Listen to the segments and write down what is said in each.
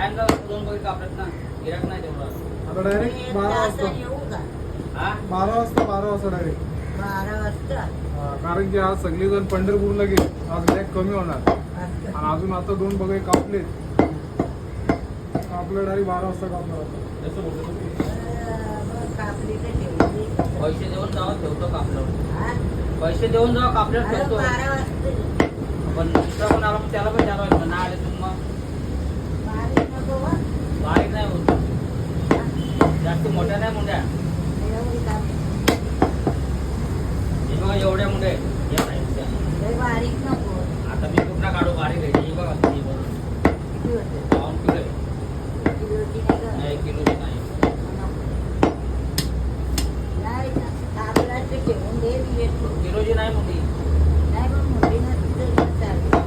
Time जाऊ दोन बघित कापडत ना गिराक नाही तेवढा आता डायरेक्ट 12 वाजता येऊ का 12 वाजता डायरेक्ट 12 वाजता कारण की आज सगळे जण पंढरपूरला गेले आज लॅक कमी होणार आणि अजून आता 2 बघे कापले आपलं डायरेक्ट 12 वाजता कापणार कापली तर ठेवली पैसे देऊन जावा ठेवतो कापल्यावर पैसे देऊन जावा कापल्यावर ठेवतो 12 वाजता पण दुसरा कोण आला पण त्याला पण 4 वाजता ना आले तुम्ही मग बारीक नको बा. बारीक नाही होत जास्त मोठ्या नाही मुंड्या एवढी कापली. हे बघा एवढ्या मुंड्या या साईडच्या लय बारीक नको आता मी कुठला काढू बारीक आहे ही बघा ही बघा किती होते पाऊण किलो आहे. किलोची नाही का? नाही किलोची नाही नाही ना. कापला तर ठेवून दे मी येतो. किलोची नाही मोठी नाही पण मोठी नसते तर चालते.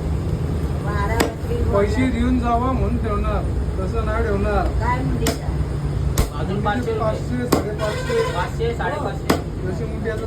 12 वाजता पैसे देऊन जावा म्हणून ठेवणार तसं नाही ठेवणार काय म्हणते अजून 500 रुपये 500 550 500 550 जशी मुंडी आता